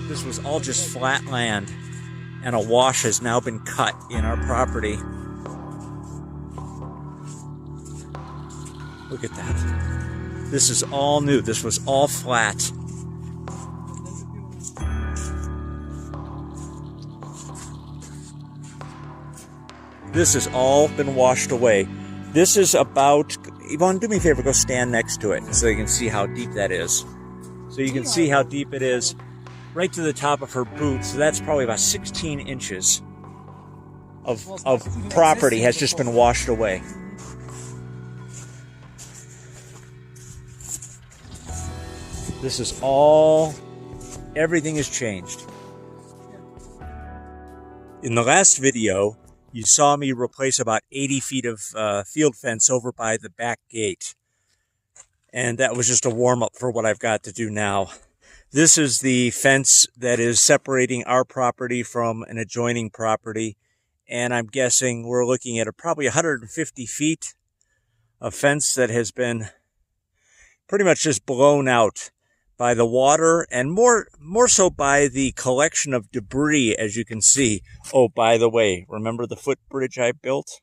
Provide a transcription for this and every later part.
This was all just flat land, and a wash has now been cut in our property. Look at that. This is all new. This was all flat. This has all been washed away. This is about, Yvonne, do me a favor, go stand next to it so you can see how deep that is. So you can see how deep it is, right to the top of her boot. So that's probably about 16 inches of property has just been washed away. This is all, everything has changed. In the last video, you saw me replace about 80 feet of field fence over by the back gate. And that was just a warm-up for what I've got to do now. This is the fence that is separating our property from an adjoining property. And I'm guessing we're looking at probably 150 feet of fence that has been pretty much just blown out by the water, and more so by the collection of debris, as you can see. Oh, by the way, remember the footbridge I built?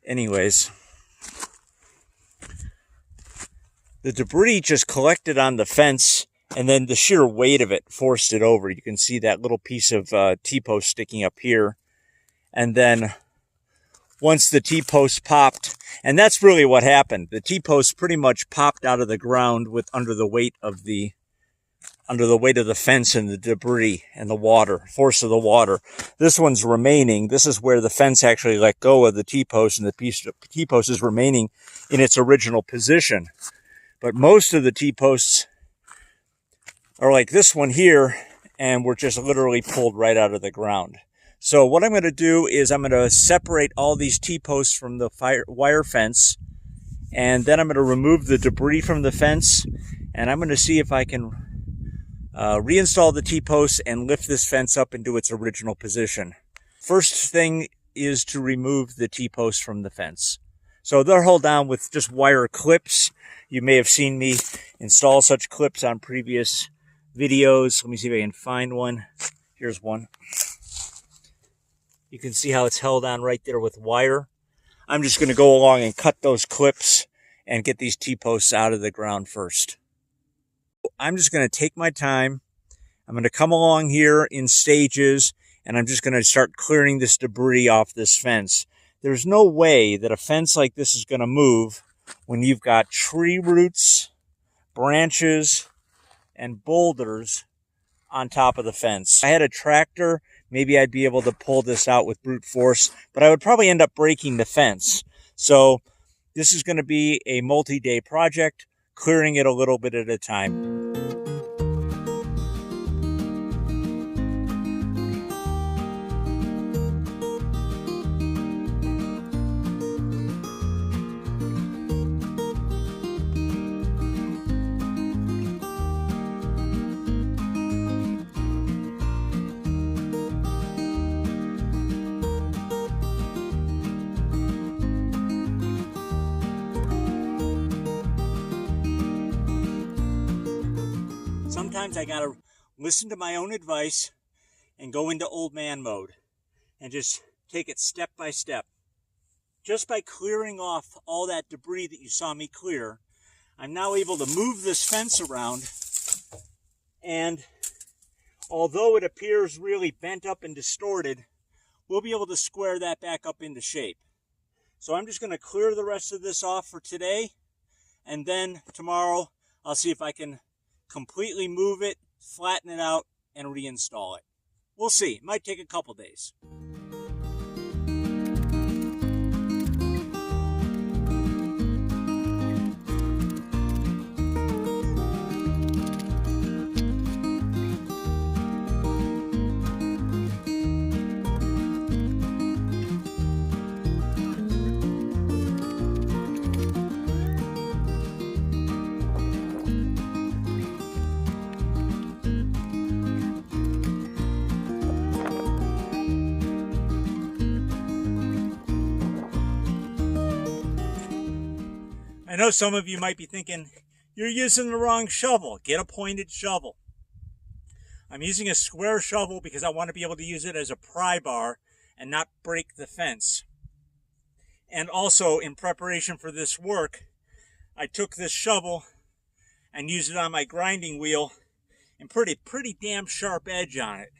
Anyways, the debris just collected on the fence, and then the sheer weight of it forced it over. You can see that little piece of T-post sticking up here. And then once the T-post popped, and that's really what happened. The T-post pretty much popped out of the ground under the weight of the fence and the debris and the water, force of the water. This one's remaining. This is where the fence actually let go of the T-post, and the T-post is remaining in its original position. But most of the T-posts are like this one here, and were just literally pulled right out of the ground. So what I'm going to do is I'm going to separate all these T-posts from the wire fence, and then I'm going to remove the debris from the fence, and I'm going to see if I can reinstall the T-posts and lift this fence up into its original position. First thing is to remove the T-posts from the fence. So they're held down with just wire clips. You may have seen me install such clips on previous videos. Let me see if I can find one. Here's one. You can see how it's held on right there with wire. I'm just going to go along and cut those clips and get these T-posts out of the ground first. I'm just going to take my time. I'm going to come along here in stages, and I'm just going to start clearing this debris off this fence. There's no way that a fence like this is going to move when you've got tree roots, branches, and boulders on top of the fence. If I had a tractor, maybe I'd be able to pull this out with brute force, but I would probably end up breaking the fence. So this is going to be a multi-day project, clearing it a little bit at a time. Sometimes I gotta listen to my own advice and go into old man mode and just take it step by step. Just by clearing off all that debris that you saw me clear, I'm now able to move this fence around, and although it appears really bent up and distorted, we'll be able to square that back up into shape. So I'm just going to clear the rest of this off for today, and then tomorrow I'll see if I can completely move it, flatten it out, and reinstall it. We'll see. It might take a couple days. I know some of you might be thinking, you're using the wrong shovel. Get a pointed shovel. I'm using a square shovel because I want to be able to use it as a pry bar and not break the fence. And also, in preparation for this work, I took this shovel and used it on my grinding wheel and put a pretty damn sharp edge on it.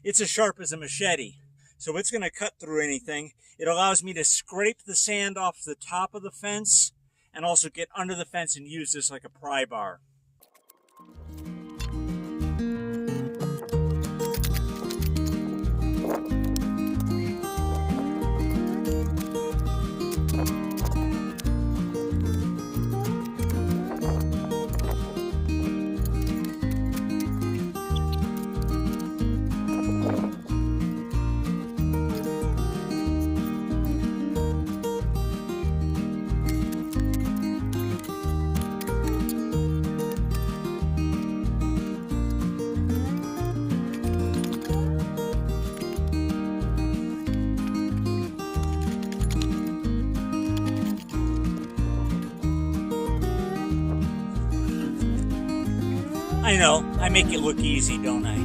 It's as sharp as a machete, so it's going to cut through anything. It allows me to scrape the sand off the top of the fence and also get under the fence and use this like a pry bar. I know, I make it look easy, don't I?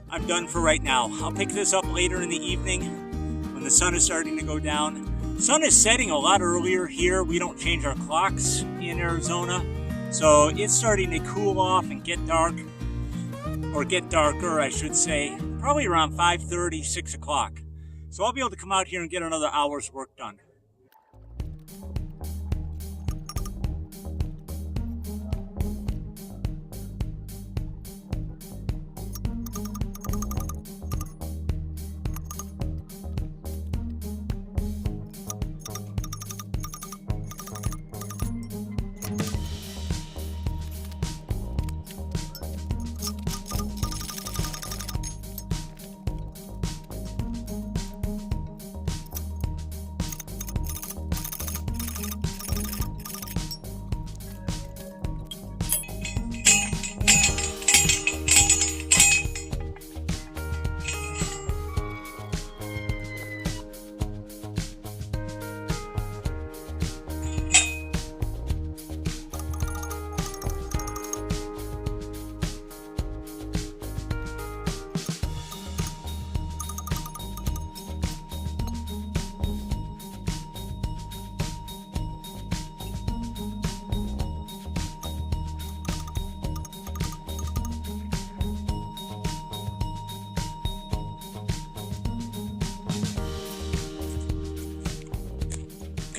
I'm done for right now. I'll pick this up later in the evening when the sun is starting to go down. Sun is setting a lot earlier here. We don't change our clocks in Arizona, so it's starting to cool off and get dark, or get darker, I should say. Probably around 5:30, 6 o'clock. So I'll be able to come out here and get another hour's work done.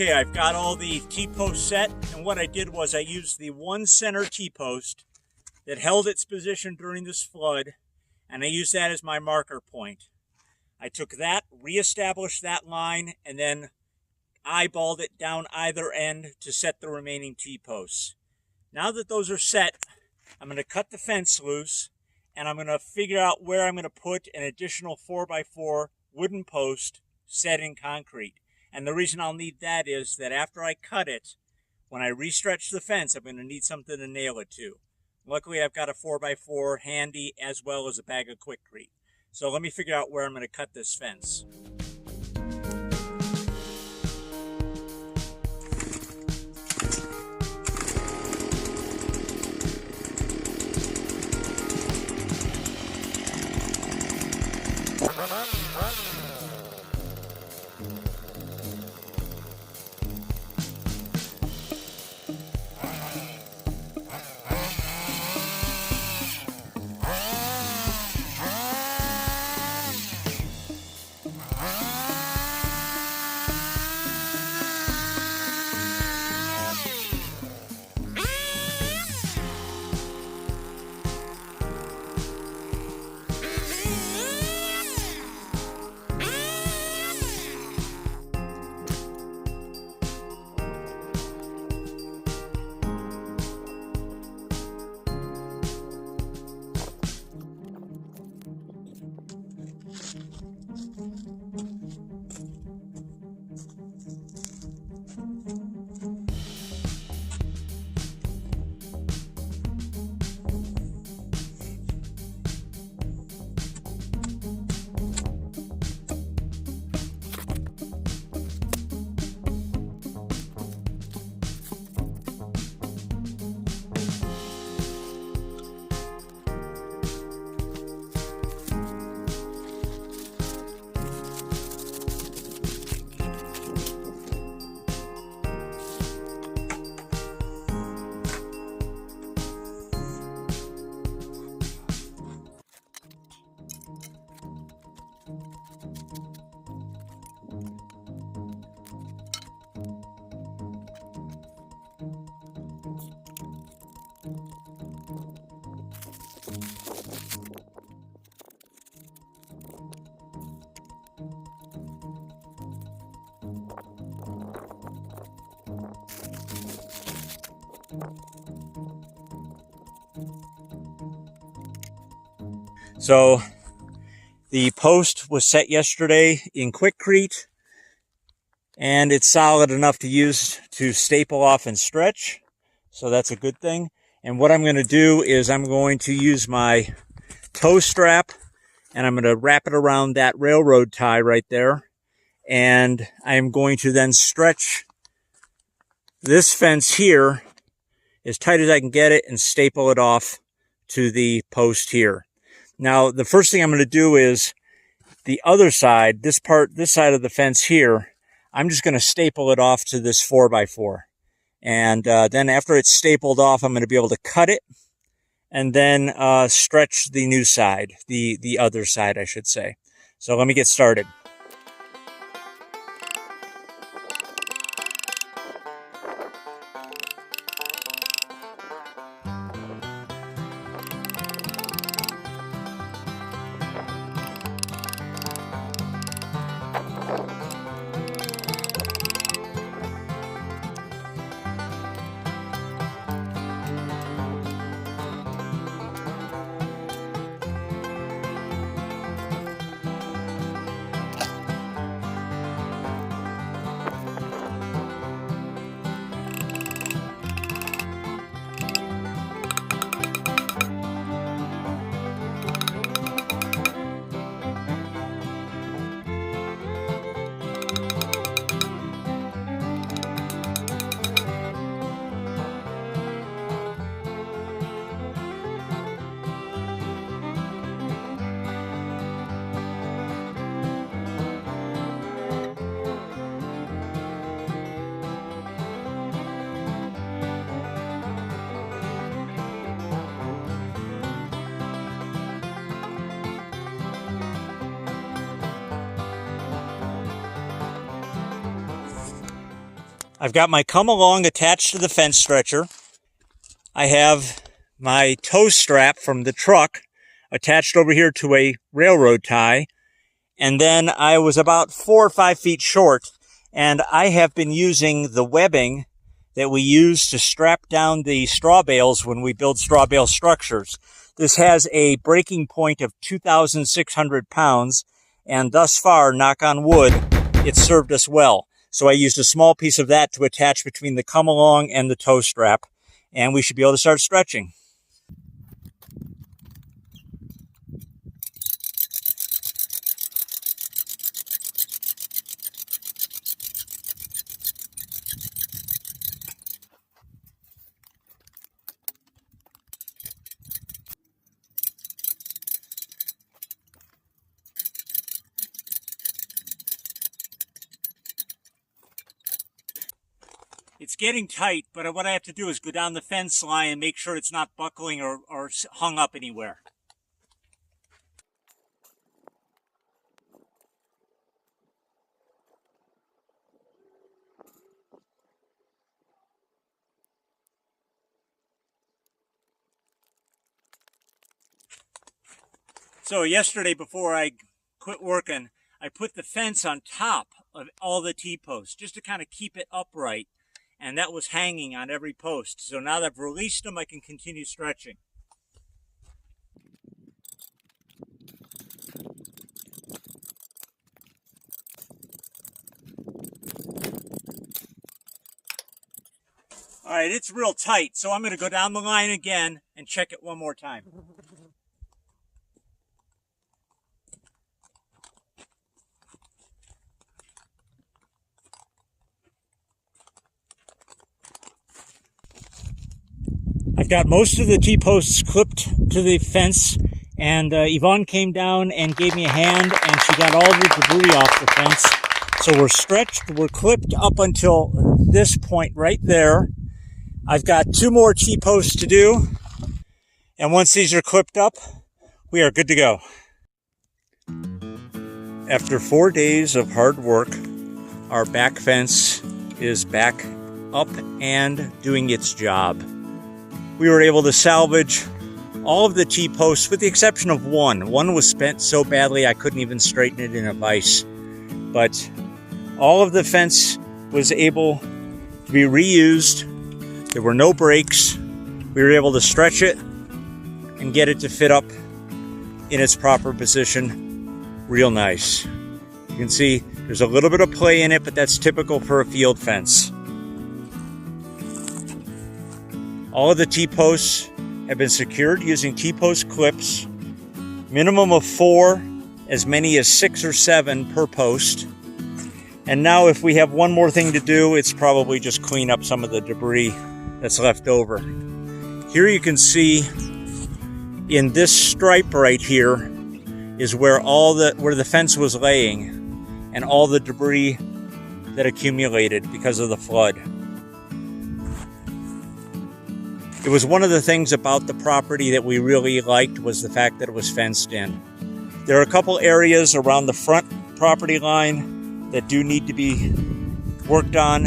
Okay, I've got all the T-posts set, and what I did was I used the one center T-post that held its position during this flood, and I used that as my marker point. I took that, reestablished that line, and then eyeballed it down either end to set the remaining T-posts. Now that those are set, I'm going to cut the fence loose, and I'm going to figure out where I'm going to put an additional 4x4 wooden post set in concrete. And the reason I'll need that is that after I cut it, when I restretch the fence, I'm going to need something to nail it to. Luckily, I've got a 4x4 handy as well as a bag of Quikrete. So let me figure out where I'm going to cut this fence. So the post was set yesterday in Quikrete, and it's solid enough to use to staple off and stretch. So that's a good thing. And what I'm going to do is I'm going to use my tow strap, and I'm going to wrap it around that railroad tie right there. And I'm going to then stretch this fence here as tight as I can get it and staple it off to the post here. Now, the first thing I'm going to do is the other side, this side of the fence here, I'm just going to staple it off to this 4x4. And then after it's stapled off, I'm going to be able to cut it and then stretch the new side, the other side, I should say. So let me get started. I've got my come along attached to the fence stretcher. I have my tow strap from the truck attached over here to a railroad tie. And then I was about 4 or 5 feet short, and I have been using the webbing that we use to strap down the straw bales when we build straw bale structures. This has a breaking point of 2,600 pounds, and thus far, knock on wood, it's served us well. So I used a small piece of that to attach between the come along and the tow strap, and we should be able to start stretching. It's getting tight, but what I have to do is go down the fence line and make sure it's not buckling or hung up anywhere. So yesterday, before I quit working, I put the fence on top of all the T-posts just to kind of keep it upright. And that was hanging on every post. So now that I've released them, I can continue stretching. All right, it's real tight, so I'm going to go down the line again and check it one more time. I've got most of the T-posts clipped to the fence, and Yvonne came down and gave me a hand, and she got all the debris off the fence. So we're stretched, we're clipped up until this point right there. I've got 2 more T-posts to do, and once these are clipped up, we are good to go. After 4 days of hard work, our back fence is back up and doing its job. We were able to salvage all of the T-posts with the exception of one. One was bent so badly I couldn't even straighten it in a vise. But all of the fence was able to be reused. There were no breaks. We were able to stretch it and get it to fit up in its proper position. Real nice. You can see there's a little bit of play in it, but that's typical for a field fence. All of the T-posts have been secured using T-post clips. Minimum of 4, as many as 6 or 7 per post. And now if we have one more thing to do, it's probably just clean up some of the debris that's left over. Here you can see in this stripe right here is where the fence was laying and all the debris that accumulated because of the flood. It was one of the things about the property that we really liked was the fact that it was fenced in. There are a couple areas around the front property line that do need to be worked on,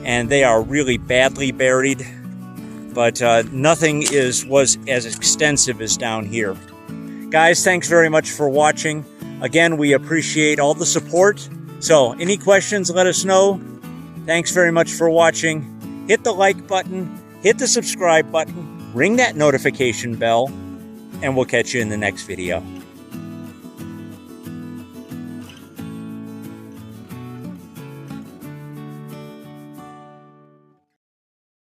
and they are really badly buried, but nothing was as extensive as down here. Guys, thanks very much for watching. Again, we appreciate all the support. So any questions, let us know. Thanks very much for watching. Hit the like button, hit the subscribe button, ring that notification bell, and we'll catch you in the next video.